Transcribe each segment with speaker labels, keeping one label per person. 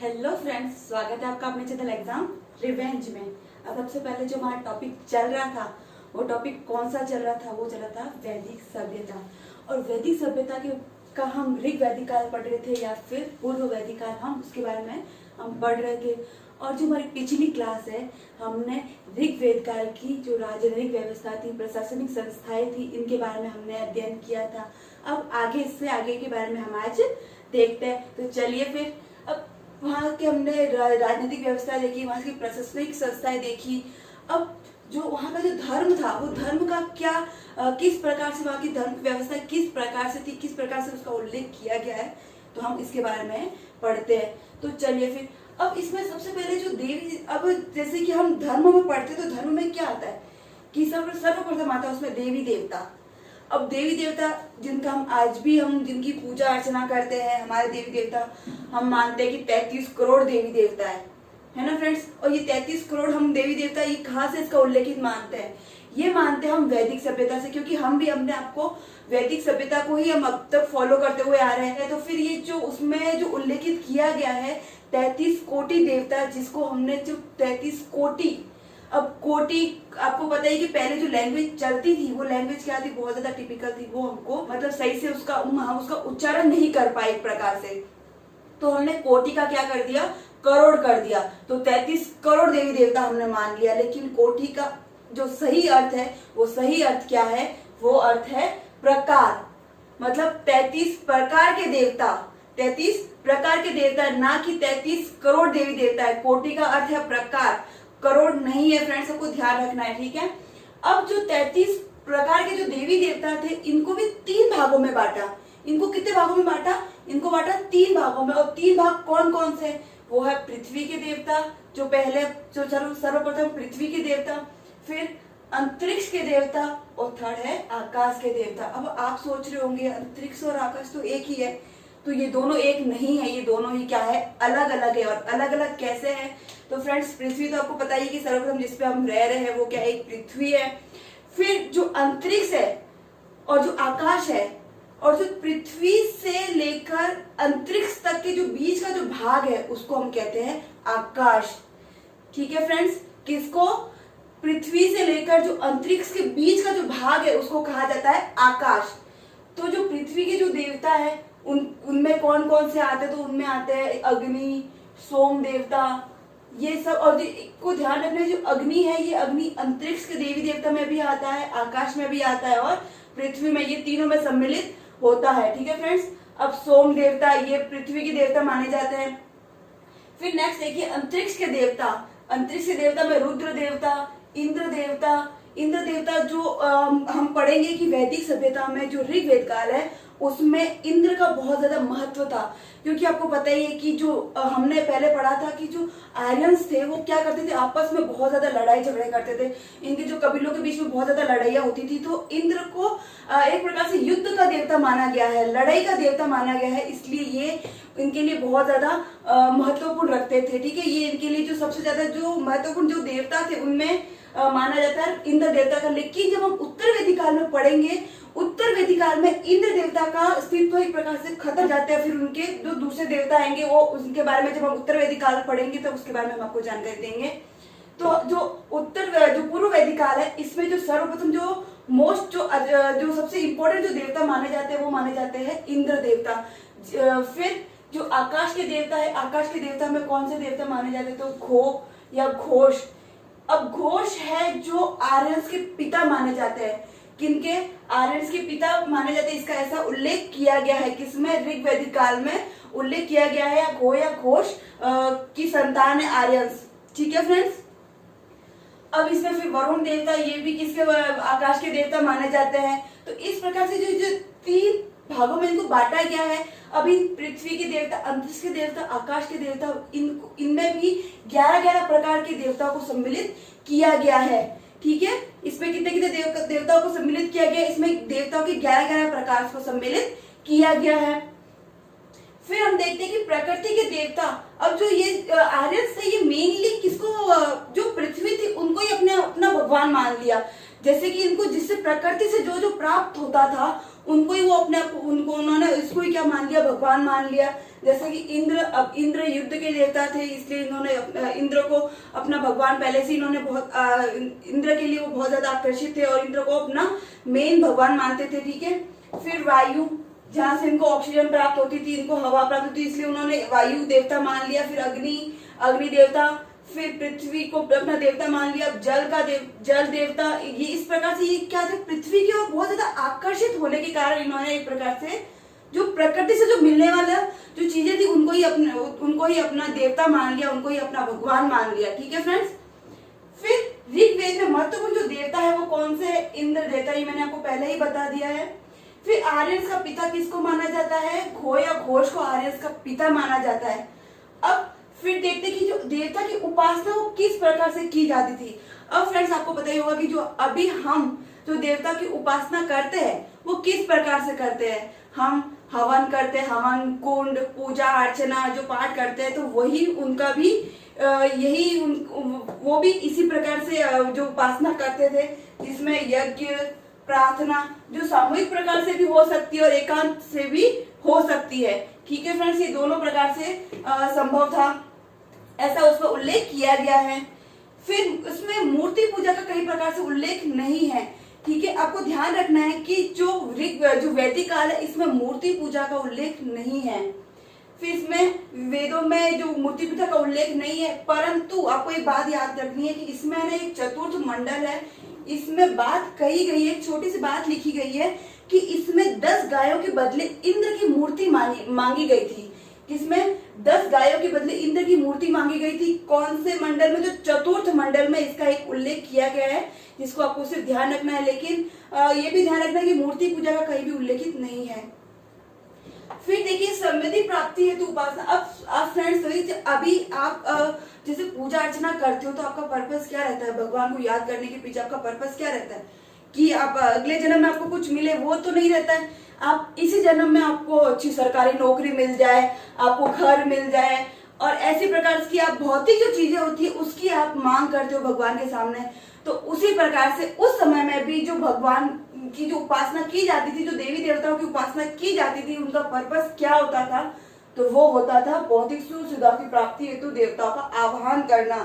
Speaker 1: Hello friends, स्वागत है आपका अपने चैनल एग्जाम रिवेंज में। अब सबसे पहले जो हमारा टॉपिक चल रहा था वो टॉपिक कौन सा चल रहा था? वो चल रहा था वैदिक सभ्यता। और वैदिक सभ्यता के का हम ऋग वैदिक काल पढ़ रहे थे या फिर पूर्व वैदिक काल, हम उसके बारे में हम पढ़ रहे थे। और जो हमारी पिछली क्लास है, हमने ऋग्वेद काल की जो राजनैतिक व्यवस्था थी, प्रशासनिक संस्थाएं थी, इनके बारे में हमने अध्ययन किया था। अब आगे इससे आगे के बारे में हम आज देखते हैं। तो चलिए फिर, अब वहाँ के हमने राजनीतिक व्यवस्था देखी, वहाँ की प्रशासनिक संस्थाएं देखी। अब जो वहाँ का जो धर्म था, वो धर्म का क्या किस प्रकार से वहाँ की धर्म व्यवस्था किस प्रकार से थी, किस प्रकार से उसका उल्लेख किया गया है, तो हम इसके बारे में पढ़ते हैं। तो चलिए फिर, अब इसमें सबसे पहले जो देवी, अब जैसे कि हम धर्म में पढ़ते तो धर्म में क्या आता है कि सर्वप्रथम आता है उसमें देवी देवता। अब देवी देवता जिनका हम जिनकी पूजा अर्चना करते हैं, हमारे देवी देवता, हम मानते हैं कि 33 करोड़ देवी देवता है ना फ्रेंड्स। और ये 33 करोड़ हम देवी देवता, ये कहाँ से इसका उल्लेखित मानते हैं? ये मानते हैं हम वैदिक सभ्यता से, क्योंकि हम भी अपने आपको वैदिक सभ्यता को ही हम अब तक फॉलो करते हुए आ रहे हैं। तो फिर ये जो उसमें जो उल्लेखित किया गया है 33 कोटि देवता, जिसको हमने जो 33 कोटि, अब कोटि आपको पता है कि पहले जो लैंग्वेज चलती थी वो लैंग्वेज क्या थी, बहुत ज्यादा टिपिकल थी, वो हमको मतलब सही से उसका उच्चारण नहीं कर पाए एक प्रकार से। तो हमने कोटि का क्या कर दिया, करोड़ कर दिया। तो 33 करोड़ देवी देवता हमने मान लिया, लेकिन कोटि का जो सही अर्थ है, वो सही अर्थ क्या है? वो अर्थ है प्रकार, मतलब 33 प्रकार के देवता, 33 प्रकार के देवता, ना कि 33 करोड़ देवी देवता है। कोटि का अर्थ है प्रकार, करोड़ नहीं है फ्रेंड्स, सबको ध्यान रखना है, ठीक है। अब जो 33 प्रकार के जो देवी देवता थे, इनको भी 3 भागों में बांटा। इनको कितने भागों में बांटा? इनको बांटा 3 भागों में। और 3 भाग कौन कौन से? वो है पृथ्वी के देवता, जो पहले जो सर्वप्रथम पृथ्वी के देवता, फिर अंतरिक्ष के देवता, और थर्ड है आकाश के देवता। अब आप सोच रहे होंगे अंतरिक्ष और आकाश तो एक ही है, तो ये दोनों एक नहीं है, ये दोनों ही क्या है, अलग अलग है। और अलग अलग कैसे है? तो फ्रेंड्स, पृथ्वी तो आपको पता ही कि सर्वप्रथम जिस पे हम रह रहे हैं वो क्या है, एक पृथ्वी है। फिर जो अंतरिक्ष है और जो आकाश है, और जो पृथ्वी से लेकर अंतरिक्ष तक के जो बीच का जो भाग है, उसको हम कहते हैं आकाश। ठीक है फ्रेंड्स, किसको? पृथ्वी से लेकर जो अंतरिक्ष के बीच का जो भाग है उसको कहा जाता है आकाश। तो जो पृथ्वी के जो देवता है उनमें कौन कौन से आते हैं? तो उनमें आते हैं अग्नि, सोम देवता, ये सब। और को ध्यान रखना, जो अग्नि है, ये अग्नि अंतरिक्ष के देवी देवता में भी आता है, आकाश में भी आता है, और पृथ्वी में, ये तीनों में सम्मिलित होता है। ठीक है फ्रेंड्स। अब सोम देवता, ये पृथ्वी के देवता माने जाते हैं। फिर नेक्स्ट देखिए अंतरिक्ष के देवता। अंतरिक्ष के देवता में रुद्र देवता, इंद्र देवता। इंद्र देवता जो हम पढ़ेंगे कि वैदिक सभ्यता में जो ऋग्वेद काल है उसमें इंद्र का बहुत ज्यादा महत्व था, क्योंकि आपको पता ही है कि जो हमने पहले पढ़ा था कि जो आर्यंस थे वो क्या करते थे, आपस में बहुत ज्यादा लड़ाई झगड़े करते थे। इनके जो कबीलों के बीच में बहुत ज्यादा लड़ाइयाँ होती थी। तो इंद्र को एक प्रकार से युद्ध का देवता माना गया है, लड़ाई का देवता माना गया है, इसलिए ये इनके लिए बहुत ज्यादा महत्वपूर्ण रखते थे। ठीक है, ये इनके लिए जो सबसे ज्यादा जो महत्वपूर्ण जो देवता थे उनमें माना जाता है इंद्र देवता का। लेकिन जब हम उत्तर वैदिक काल में पढ़ेंगे, उत्तर वैदिक काल में इंद्र देवता का अस्तित्व एक प्रकार से खत्म जाता है। फिर उनके जो दूसरे देवता आएंगे, वो उनके बारे में जब हम उत्तर वैदिक काल पढ़ेंगे तो उसके बारे में हम आपको जानकारी देंगे। तो जो पूर्व वैदिक काल है, इसमें जो सर्वप्रथम जो मोस्ट जो सबसे इंपॉर्टेंट जो देवता माने जाते हैं वो माने जाते हैं इंद्र देवता। फिर जो आकाश के देवता है, आकाश के देवता में कौन से देवता माने जाते हैं? तो घो या घोष। अब घोष है जो आर्यंस के पिता माने जाते हैं। किनके? आर्यंस के पिता माने जाते हैं। इसका ऐसा उल्लेख किया गया है, किसमें? ऋग्वैदिक काल में उल्लेख किया गया है, या घोष की संतान है आर्यंस। ठीक है फ्रेंड्स। अब इसमें फिर वरुण देवता, ये भी किसके? आकाश के देवता माने जाते हैं। तो इस प्रकार से जो 3 भागों में इनको बांटा गया है। अभी पृथ्वी के देवता, अंतरिक्ष के देवता, आकाश के देवता, इनमें भी 11-11 प्रकार के देवताओं को सम्मिलित किया गया है। ठीक है, इसमें कितने कितने देवताओं को सम्मिलित किया गया है? इसमें देवताओं के 11-11 प्रकार को सम्मिलित किया गया है। फिर हम देखते हैं कि प्रकृति के देवता। अब जो ये आर्यंस थे, ये मेनली किसको, जो पृथ्वी थी उनको ही अपना भगवान मान लिया। जैसे कि इनको जिससे प्रकृति से जो जो प्राप्त होता था उनको ही वो अपने आप उनको उन्होंने इसको ही क्या मान लिया, भगवान मान लिया। जैसे कि इंद्र, अब इंद्र युद्ध के देवता थे, इसलिए इन्होंने इंद्र को अपना भगवान पहले से इन्होंने बहुत इंद्र के लिए वो बहुत ज्यादा आकर्षित थे और इंद्र को अपना मेन भगवान मानते थे। ठीक है, फिर वायु, जहां से इनको ऑक्सीजन प्राप्त होती थी, इनको हवा प्राप्त होती थी, इसलिए उन्होंने वायु देवता मान लिया। फिर अग्नि, अग्नि देवता, फिर पृथ्वी को अपना देवता मान लिया। जल का जल देवता, ये इस प्रकार से ये क्या थे, पृथ्वी की ओर बहुत ज्यादा आकर्षित होने के कारण इन्होंने एक प्रकार से जो प्रकृति से जो मिलने वाला जो चीजें थी उनको ही अपना देवता मान लिया, उनको ही अपना भगवान मान लिया। ठीक है फ्रेंड्स, फिर ऋग्वेद में महत्वपूर्ण जो देवता है वो कौन से, इंद्र देवता, ये मैंने आपको पहले ही बता दिया है। फिर आर्यन का पिता किसको माना जाता है, घो या घोष को आर्यन का पिता माना जाता है। अब फिर देखते कि जो देवता की उपासना वो किस प्रकार से की जाती थी। अब फ्रेंड्स आपको पता ही होगा कि जो अभी हम जो देवता की उपासना करते हैं वो किस प्रकार से करते हैं। हम हवन करते हैं, हवन कुंड, पूजा अर्चना जो पाठ करते हैं, तो वही उनका भी वो भी इसी प्रकार से जो उपासना करते थे, जिसमें यज्ञ प्रार्थना जो सामूहिक प्रकार से भी हो सकती है और एकांत से भी हो सकती है। ठीक है फ्रेंड्स, ये दोनों प्रकार से संभव था, ऐसा उसमें उल्लेख किया गया है। फिर उसमें मूर्ति पूजा का कई प्रकार से उल्लेख नहीं है। ठीक है, आपको ध्यान रखना है कि जो वैदिक काल है इसमें मूर्ति पूजा का उल्लेख नहीं है। फिर इसमें वेदों में जो मूर्ति पूजा का उल्लेख नहीं है, परंतु आपको एक बात याद रखनी है कि इसमें ना एक चतुर्थ मंडल है, इसमें बात कही गई है, एक छोटी सी बात लिखी गई है कि इसमें 10 गायों के बदले इंद्र की मूर्ति मांगी गई थी। किसमें 10 गायों के बदले इंद्र की मूर्ति मांगी गई थी, कौन से मंडल में, जो चतुर्थ मंडल में इसका एक उल्लेख किया गया है, जिसको आपको सिर्फ ध्यान रखना है। लेकिन ये भी ध्यान रखना है कि मूर्ति पूजा का कहीं भी उल्लेखित नहीं है। फिर देखिए समृद्धि प्राप्ति हेतु उपासना। अब फ्रेंड्स अभी आप जैसे पूजा अर्चना करते हो तो आपका पर्पस क्या रहता है, भगवान को याद करने के पीछे आपका पर्पस क्या रहता है कि आप अगले जन्म में आपको कुछ मिले, वो तो नहीं रहता है। आप इसी जन्म में आपको अच्छी सरकारी नौकरी मिल जाए, आपको घर मिल जाए और ऐसी प्रकार की आप भौतिक जो चीजें होती है उसकी आप मांग करते हो भगवान के सामने। तो उसी प्रकार से उस समय में भी जो भगवान की जो उपासना की जाती थी, जो देवी देवताओं की उपासना की जाती थी, उनका पर्पस क्या होता था, तो वो होता था भौतिक सुख सुविधा की प्राप्ति हेतु देवताओं का आह्वान करना,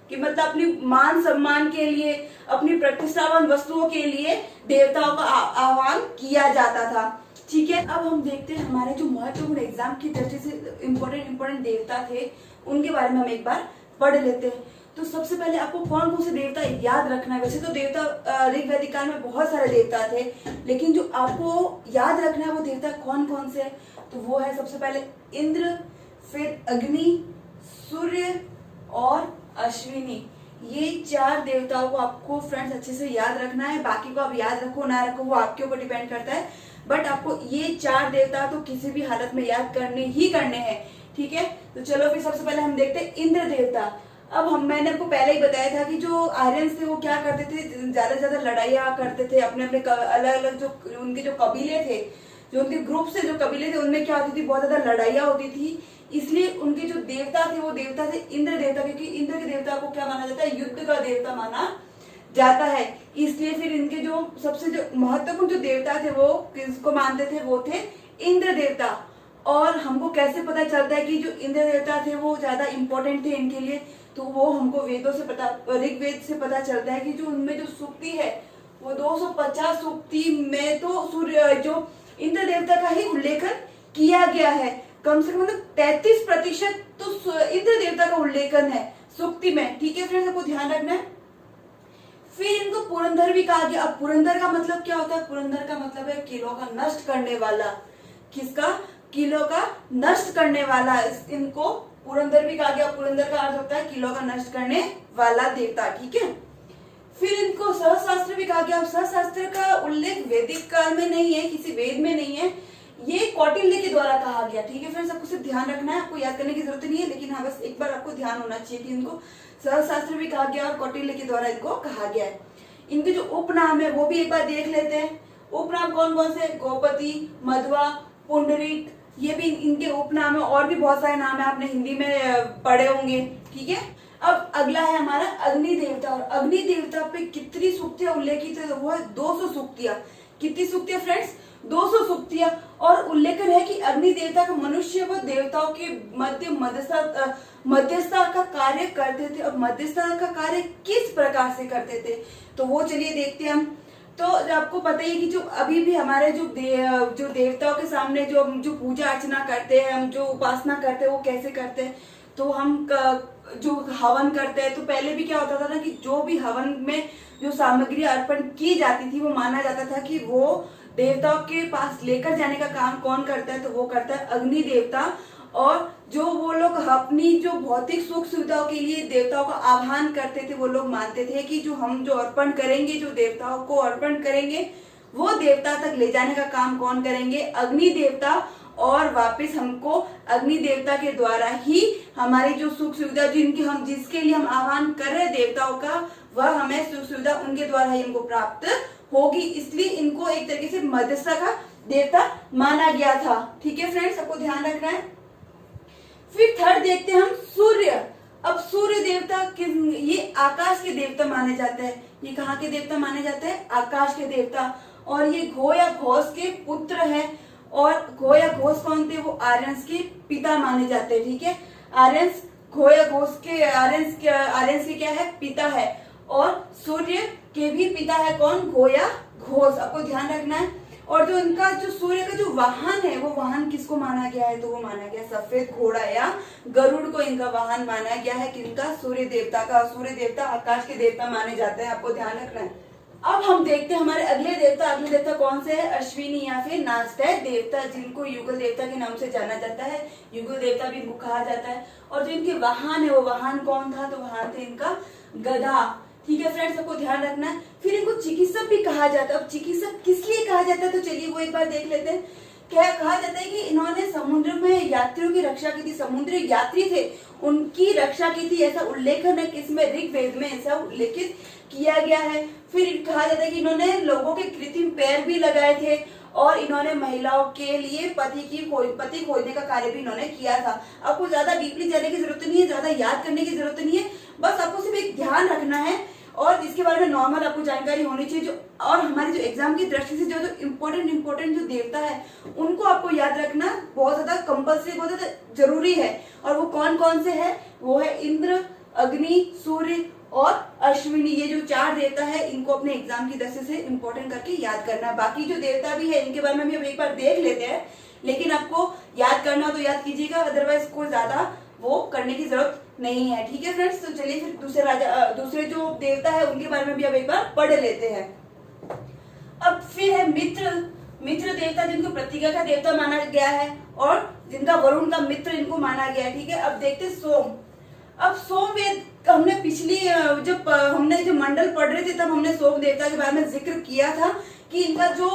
Speaker 1: कि मतलब अपनी मान सम्मान के लिए, अपनी प्रतिष्ठावान वस्तुओं के लिए देवताओं का आह्वान किया जाता था। ठीक है, अब हम देखते हैं हमारे जो महत्वपूर्ण एग्जाम की दृष्टि से इम्पोर्टेंट देवता थे उनके बारे में हम एक बार पढ़ लेते हैं। तो सबसे पहले आपको कौन कौन से देवता याद रखना है। वैसे तो देवता ऋग्वैदिक काल में बहुत सारे देवता थे, लेकिन जो आपको याद रखना है वो देवता कौन कौन से है, तो वो है सबसे पहले इंद्र, फिर अग्नि, सूर्य और अश्विनी। ये 4 देवताओं को आपको फ्रेंड्स अच्छे से याद रखना है। बाकी को आप याद रखो ना रखो वो आपके ऊपर डिपेंड करता है, बट आपको ये 4 देवता तो किसी भी हालत में याद करने ही करने हैं। ठीक है, तो चलो फिर सबसे पहले हम देखते हैं इंद्र देवता। अब मैंने आपको पहले ही बताया था कि जो आर्यंस थे वो क्या करते थे, ज्यादा से ज्यादा लड़ाइयाँ करते थे, अपने अपने अलग अलग जो उनके जो कबीले थे, जो उनके ग्रुप से जो कबीले थे उनमें क्या होती थी, बहुत ज्यादा लड़ाइयाँ होती थी। इसलिए उनके जो देवता थे वो देवता थे इंद्र देवता, क्योंकि इंद्र के देवता को क्या माना जाता है, युद्ध का देवता माना जाता है। इसलिए फिर इनके जो सबसे जो महत्वपूर्ण जो देवता थे वो किसको मानते थे, वो थे इंद्र देवता। और हमको कैसे पता चलता है कि जो इंद्र देवता थे वो ज्यादा इंपॉर्टेंट थे इनके लिए, तो वो हमको वेदों से पता, ऋग्वेद से पता चलता है कि जो उनमें जो सूक्ति है वो 250 सूक्ति में तो सूर्य जो इंद्र देवता का ही उल्लेखन किया गया है। कम से कम मतलब 33% तो इंद्र देवता का उल्लेखन है सूक्ति में। ठीक है फ्रेंड्स, आपको ध्यान रखना है। फिर इनको पुरंदर भी कहा गया। अब पुरंदर का मतलब क्या होता है, पुरंदर का मतलब है किलों का नष्ट करने वाला। किसका, किलों का नष्ट करने वाला, इनको पुरंदर भी कहा गया। पुरंदर का अर्थ होता है किलों का नष्ट करने वाला देवता। ठीक है, फिर इनको सहस्रास्त्र भी कहा गया। सहस्रास्त्र का उल्लेख वैदिक काल में नहीं है, किसी वेद में नहीं है, ये कौटिल्य के द्वारा कहा गया। ठीक है फ्रेंड्स, आपको सिर्फ ध्यान रखना है, आपको याद करने की जरूरत नहीं है, लेकिन हाँ बस एक बार आपको ध्यान होना चाहिए कि इनको सहस्रास्त्र भी कहा गया और कौटिल्य के द्वारा इनको कहा गया है। इनके जो उपनाम है वो भी एक बार देख लेते हैं। उपनाम कौन कौन से, गोपति, मध्वा, पुंडरीक, ये भी इनके उपनाम है। और भी बहुत सारे नाम है, आपने हिंदी में पढ़े होंगे। ठीक है, अब अगला है हमारा अग्नि देवता। और अग्नि देवता पे कितनी सूक्तियां उल्लेखित है, वो है 200 सूक्तियां। कितनी सूक्तियां फ्रेंड्स, 200 सूक्तियां। और उल्लेखन है कि अग्नि देवता का मनुष्य व देवताओं के मध्यस्थता का कार्य करते थे। और मध्यस्थता का कार्य किस प्रकार से करते थे, तो वो चलिए देखते हैं हम। तो आपको पता ही है कि जो अभी भी हमारे जो देवताओं के सामने जो हम जो पूजा अर्चना करते हैं, हम जो उपासना करते हैं, वो कैसे करते हैं, तो हम जो हवन करते हैं, तो पहले भी क्या होता था ना कि जो भी हवन में जो सामग्री अर्पण की जाती थी, वो माना जाता था कि वो देवताओं के पास लेकर जाने का काम कौन करता है, तो वो करता है अग्नि देवता। और जो वो लोग अपनी जो भौतिक सुख सुविधाओं के लिए देवताओं का आह्वान करते थे, वो लोग मानते थे कि जो हम जो अर्पण करेंगे, जो देवताओं को अर्पण करेंगे, वो देवता तक ले जाने का काम कौन करेंगे, अग्नि देवता। और वापस हमको अग्नि देवता के द्वारा ही हमारी जो सुख सुविधा जिसके लिए हम आह्वान कर रहे हैं देवताओं का, वह हमें सुख सुविधा उनके द्वारा ही हमको प्राप्त होगी। इसलिए इनको एक तरीके से मध्यस्थता का देवता माना गया था। ठीक है फ्रेंड्स, सबको ध्यान रखना है। फिर थर्ड देखते हैं हम सूर्य। अब सूर्य देवता ये आकाश के देवता माने जाते हैं। ये कहाँ के देवता माने जाते हैं, आकाश के देवता। और ये घो या घोष के पुत्र है। और घो या घोष कौन थे, वो आर्यंस के पिता माने जाते हैं। ठीक है, आर्यंस घो या घोष के आर्यंस के क्या है, पिता है। और सूर्य के भी पिता है कौन, घो या घोष। आपको ध्यान रखना है। और जो इनका जो सूर्य का जो वाहन है, वो वाहन किसको माना गया है, तो वो माना गया सफेद घोड़ा या गरुड़ को इनका वाहन माना गया है। किनका, सूर्य देवता का। सूर्य देवता आकाश के देवता माने जाते हैं, आपको ध्यान रखना है। अब हम देखते हैं हमारे अगले देवता कौन से है, अश्विनी या फिर नास्टय देवता, जिनको युगल देवता के नाम से जाना जाता है। युगल देवता भी इनको कहा जाता है। और जो इनके वाहन है, वो वाहन कौन था, तो वाहन थे इनका गधा। ठीक है फ्रेंड्स, सबको ध्यान रखना है। फिर इनको चिकित्सक भी कहा जाता है। अब चिकित्सक किस लिए कहा जाता है, तो चलिए वो एक बार देख लेते हैं। क्या कहा जाता है कि इन्होंने समुद्र में यात्रियों की रक्षा की थी। समुद्री यात्री थे, उनकी रक्षा की थी, ऐसा उल्लेखन है किसमें, ऋग्वेद में ऐसा उल्लेखित किया गया है। फिर कहा जाता है कि इन्होंने लोगों के कृत्रिम पैर भी लगाए थे। और इन्होंने महिलाओं के लिए पति खोजने का कार्य भी इन्होंने किया था। आपको ज्यादा डीपली जाने की जरूरत नहीं है, ज्यादा याद करने की जरूरत नहीं है, बस आपको सिर्फ एक ध्यान रखना है और इसके बारे में नॉर्मल आपको जानकारी होनी चाहिए। जो और हमारे जो एग्जाम की दृष्टि से जो इम्पोर्टेंट जो देवता है, उनको आपको याद रखना बहुत ज्यादा कंपल्सरी, बहुत ज्यादा जरूरी है। और वो कौन कौन से है, वो है इंद्र, अग्नि, सूर्य और अश्विनी। ये जो 4 देवता है, इनको अपने एग्जाम की दृष्टि से इंपॉर्टेंट करके याद करना है। बाकी जो देवता भी है, इनके बारे में भी हम एक बार देख लेते हैं, लेकिन आपको याद करना तो याद कीजिएगा, अदरवाइज कोई ज्यादा वो करने की जरूरत नहीं है। ठीक है फ्रेंड्स, तो चलिए फिर दूसरे जो देवता है, उनके बारे में भी अब एक बार पढ़ लेते हैं। अब फिर है मित्र देवता, जिनको प्रतिज्ञा का देवता माना गया है और जिनका वरुण का मित्र इनको माना गया है। ठीक है, अब देखते सोम। अब सोमवेद हमने पिछली जब हमने जो मंडल पढ़ रहे थे, तब हमने सोम देवता के बारे में जिक्र किया था कि इनका जो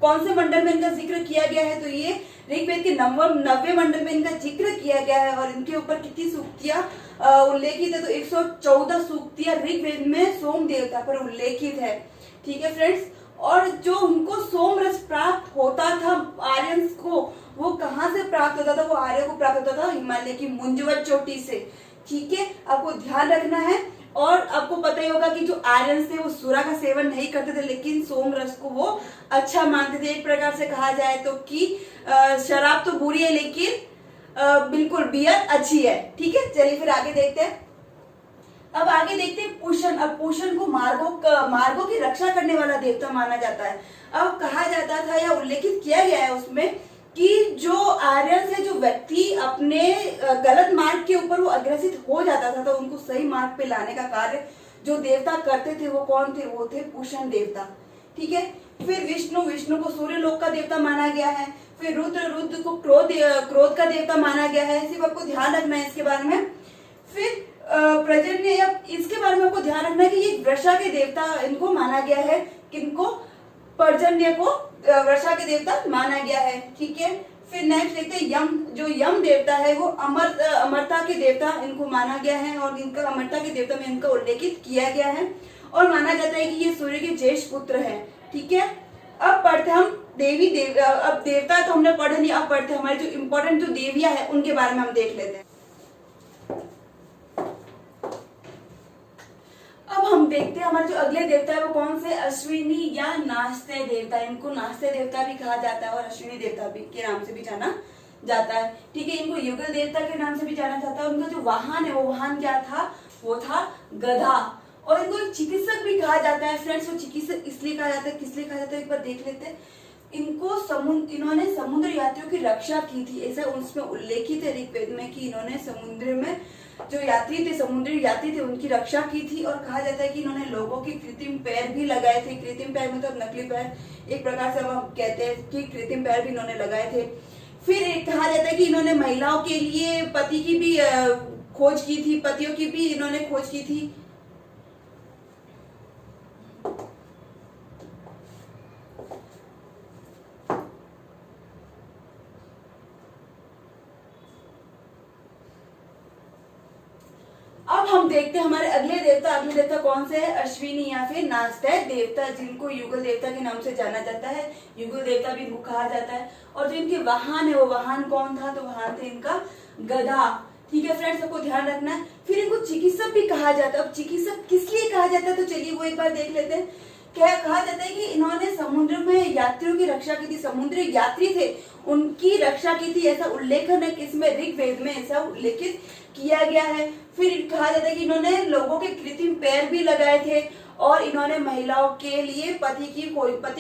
Speaker 1: कौन से मंडल में इनका जिक्र किया गया है, तो ये ऋग्वेद के 90वें मंडल में इनका जिक्र किया गया है। और इनके ऊपर कितनी सूक्तियां उल्लेखित है, तो 114 सूक्तियां ऋग्वेद में सोम देवता पर उल्लेखित है। ठीक है फ्रेंड्स, और जो उनको सोम रस प्राप्त होता था आर्यंस को, वो कहाँ से प्राप्त होता था, वो आर्य को प्राप्त होता था हिमालय की मुंजवत चोटी से। ठीक है, आपको ध्यान रखना है। और आपको पता ही होगा कि जो आर्यंस थे, वो सूरा का सेवन नहीं करते थे, लेकिन सोम रस को वो अच्छा मानते थे। एक प्रकार से कहा जाए तो कि शराब तो बुरी है, लेकिन बिल्कुल बियर अच्छी है। ठीक है, चलिए फिर आगे देखते हैं। अब आगे देखते हैं पूषण। अब पूषण को मार्गों की रक्षा करने वाला देवता माना जाता है। अब कहा जाता था या उल्लेखित किया गया है उसमें कि जो आर्यन से जो व्यक्ति अपने गलत मार्ग के ऊपर वो अग्रसित हो जाता था, तो उनको सही मार्ग पे लाने का कार्य जो देवता करते थे, वो कौन थे, वो थे पूषण देवता। ठीक है, फिर विष्णु को सूर्य लोक का देवता माना गया है। फिर रुद्र को क्रोध का देवता माना गया है। सिर्फ आपको ध्यान रखना है इसके बारे में। फिर पर्जन्य, या इसके बारे में आपको ध्यान रखना है कि ये वर्षा के देवता इनको माना गया है। किनको, पर्जन्य को वर्षा के देवता माना गया है। ठीक है, फिर नेक्स्ट देखते हैं यम। जो यम देवता है, वो अमरता के देवता इनको माना गया है। और इनका अमरता के देवता में इनका उल्लेखित किया गया है और माना जाता है कि ये सूर्य के ज्येष्ठ पुत्र हैं। ठीक है, अब पढ़ते हम अब देवता तो हमने पढ़े नहीं, अब पढ़ते हमारे जो इम्पोर्टेंट जो देवियां है, उनके बारे में हम देख लेते हैं। अब हम देखते हैं हमारे जो अगले देवता है वो कौन से, अश्विनी या नास्ते देवता। इनको नास्ते देवता भी कहा जाता है और अश्विनी देवता भी के नाम से भी जाना जाता है। ठीक है, इनको युगल देवता के नाम से भी जाना जाता है। उनका जो वाहन है वो वाहन क्या था, वो था गधा। और इनको चिकित्सक भी कहा जाता है फ्रेंड्स। वो चिकित्सक इसलिए कहा जाता है, किस लिए कहा जाता है एक बार देख लेते हैं। इन्होंने समुद्र यात्रियों की रक्षा की थी, ऐसा उसमें उल्लेखित है ऋग्वेद में कि इन्होंने समुद्र में जो यात्री थे, समुद्री यात्री थे, उनकी रक्षा की थी। और कहा जाता है कि इन्होंने लोगों के कृत्रिम पैर भी लगाए थे। कृत्रिम पैर मतलब नकली पैर, एक प्रकार से हम कहते हैं कि कृत्रिम पैर भी इन्होंने लगाए थे। फिर कहा जाता है कि इन्होंने महिलाओं के लिए पति की भी खोज की थी, पतियों की भी इन्होंने खोज की थी। अब हम देखते हैं हमारे अगले देवता कौन से है, अश्विनी या फिर नास्ते देवता, जिनको युगल देवता के नाम से जाना जाता है। युगल देवता भी इनको कहा जाता है। और जो इनके वाहन है वो वाहन कौन था, तो वाहन थे इनका गधा। ठीक है फ्रेंड्स, सबको ध्यान रखना है। फिर इनको चिकित्सक भी कहा जाता है। अब चिकित्सक किस लिए कहा जाता है, तो चलिए वो एक बार देख लेते हैं। क्या कहा जाता है कि इन्होंने समुद्र में यात्रियों की रक्षा की थी, समुद्री यात्री थे उनकी रक्षा की थी, ऐसा उल्लेखन है किसमें, ऋग्वेद में ऐसा उल्लेखित किया गया है। फिर कहा जाता है कि इन्होंने लोगों के कृत्रिम पैर भी लगाए थे और इन्होंने महिलाओं के लिए पति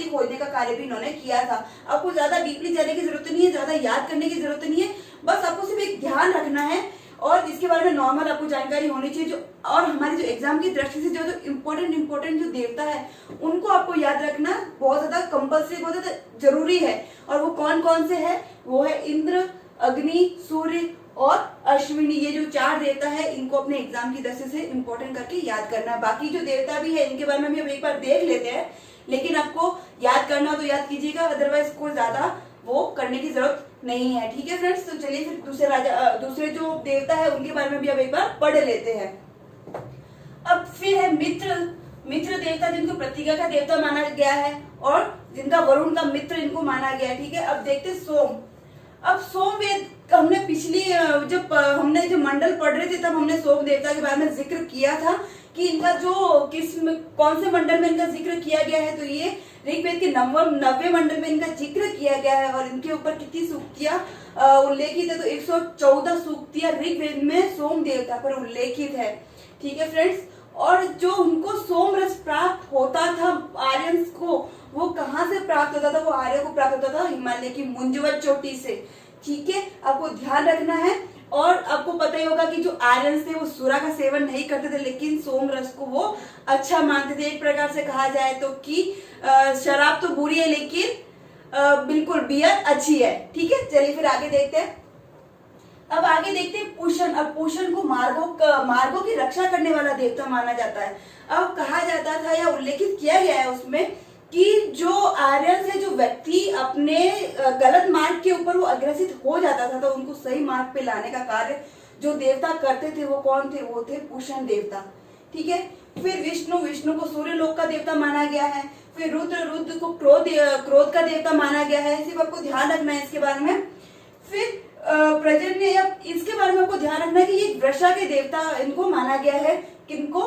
Speaker 1: खोजने का कार्य भी इन्होंने किया था। आपको ज्यादा डीपली जाने की जरूरत नहीं है, ज्यादा याद करने की जरूरत नहीं है, बस आपको सिर्फ एक ध्यान रखना है और इसके बारे में नॉर्मल आपको जानकारी होनी चाहिए। जो और हमारी जो एग्जाम की दृष्टि से जो इम्पोर्टेंट जो देवता है उनको आपको याद रखना बहुत ज्यादा कंपल्सरी, बहुत ज्यादा जरूरी है। और वो कौन कौन से है, वो है इंद्र, अग्नि, सूर्य और अश्विनी। ये जो 4 देवता है इनको अपने एग्जाम की दृष्टि से इम्पोर्टेंट करके याद करना है। बाकी जो देवता भी है इनके बारे में भी हम एक बार देख लेते हैं, लेकिन आपको याद करना तो याद कीजिएगा, अदरवाइज कोई ज्यादा वो करने की जरूरत नहीं है। ठीक है फ्रेंड्स, तो चलिए फिर दूसरे जो देवता है उनके बारे में भी अब एक बार पढ़ लेते हैं। अब फिर है मित्र देवता, जिनको प्रतिज्ञा का देवता माना गया है और जिनका वरुण का मित्र इनको माना गया है। ठीक है, अब देखते हैं सोम। अब सोमवेद हमने पिछली जब हमने जो मंडल पढ़ रहे थे तब हमने सोम देवता के बारे में जिक्र किया था कि इनका जो कौन से मंडल में इनका जिक्र किया गया है, तो ये ऋग्वेद के 90वें मंडल में इनका जिक्र किया गया है। और इनके ऊपर कितनी सूक्तियां उल्लेखित है, तो 114 सूक्तियां ऋग्वेद में सोम देवता पर उल्लेखित है। ठीक है फ्रेंड्स, और जो उनको सोम रस प्राप्त होता था आर्यंस को, वो कहाँ से प्राप्त होता था, वो आर्य को प्राप्त होता था हिमालय की मुंजवत चोटी से। ठीक है, आपको ध्यान रखना है। और आपको पता ही होगा कि जो आर्यंस थे वो सूरा का सेवन नहीं करते थे, लेकिन सोम रस को वो अच्छा मानते थे। एक प्रकार से कहा जाए तो कि शराब तो बुरी है लेकिन बिल्कुल बियर अच्छी है। ठीक है, चलिए फिर आगे देखते हैं। अब आगे देखते हैं पूषण। अब पूषण को मार्गों की रक्षा करने वाला देवता माना जाता है। अब कहा जाता था या उल्लेखित किया गया है उसमें कि जो आर्यन से जो व्यक्ति अपने गलत मार्ग के ऊपर वो अग्रसित हो जाता था, तो उनको सही मार्ग पे लाने का कार्य जो देवता करते थे वो कौन थे, वो थे पूषण देवता। ठीक है, फिर विष्णु को सूर्य लोक का देवता माना गया है। फिर रुद्र को क्रोध का देवता माना गया है। सिर्फ आपको ध्यान रखना है इसके बारे में। फिर प्रजन्य, इसके बारे में आपको ध्यान रखना है कि ये वर्षा के देवता इनको माना गया है। किनको,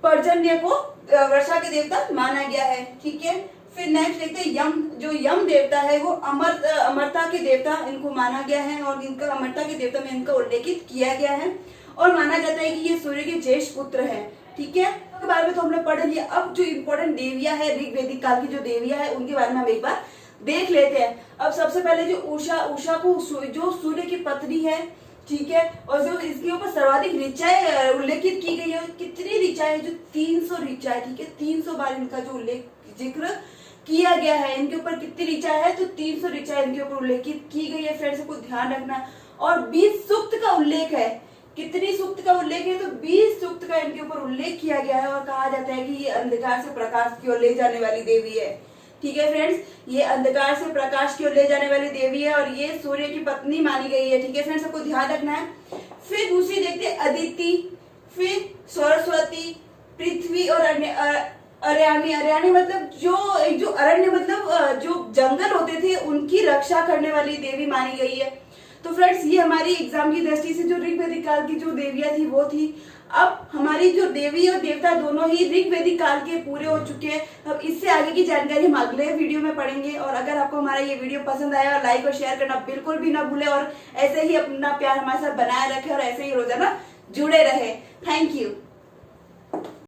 Speaker 1: पर्जन्य को वर्षा के देवता माना गया है। ठीक है, फिर नेक्स्ट देखते हैं यम। जो यम देवता है वो अमरता के देवता इनको माना गया है और इनका अमरता के देवता में इनका उल्लेखित किया गया है और माना जाता है कि ये सूर्य के ज्येष्ठ पुत्र है। ठीक है, इसके बारे में तो हमने पढ़ लिया। अब जो इम्पोर्टेंट देवियां है ऋग्वेदिक काल की जो देवियां है उनके बारे में हम एक बार देख लेते हैं। अब सबसे पहले जो उषा को जो सूर्य की पत्नी है, ठीक है, और जो इसके ऊपर सर्वाधिक ऋचाएं उल्लेखित की गई है, कितनी ऋचाएं, जो 300 ऋचाएं। ठीक है, 300 बार इनका जो जिक्र किया गया है। इनके ऊपर कितनी ऋचा है, तो 300 ऋचाएं इनके ऊपर उल्लेखित की गई है। फ्रेंड्स को ध्यान रखना है। और 20 सूक्त का उल्लेख है। कितनी सूक्त का उल्लेख है, तो 20 सूक्त का इनके ऊपर उल्लेख किया गया है और कहा जाता है कि ये अंधकार से प्रकाश की ओर ले जाने वाली देवी है। ठीक है फ्रेंड्स, ये अंधकार से प्रकाश की ओर ले जाने वाली देवी है और ये सूर्य की पत्नी मानी गई है। ठीक है फ्रेंड्स, सबको ध्यान रखना है। फिर दूसरी देखते हैं अदिति, फिर सरस्वती, पृथ्वी और अरण्य मतलब जो अरण्य मतलब जो जंगल होते थे उनकी रक्षा करने वाली देवी मानी गई है। तो फ्रेंड्स ये हमारी एग्जाम की दृष्टि से जो ऋग वैदिक काल की जो देवियां थी वो थी। अब हमारी जो देवी और देवता दोनों ही ऋग वैदिक काल के पूरे हो चुके हैं। अब इससे आगे की जानकारी हम अगले वीडियो में पढ़ेंगे। और अगर आपको हमारा ये वीडियो पसंद आया और लाइक और शेयर करना बिल्कुल भी ना भूले और ऐसे ही अपना प्यार हमारे साथ बनाए रखे और ऐसे ही रोजाना जुड़े रहे। Thank you.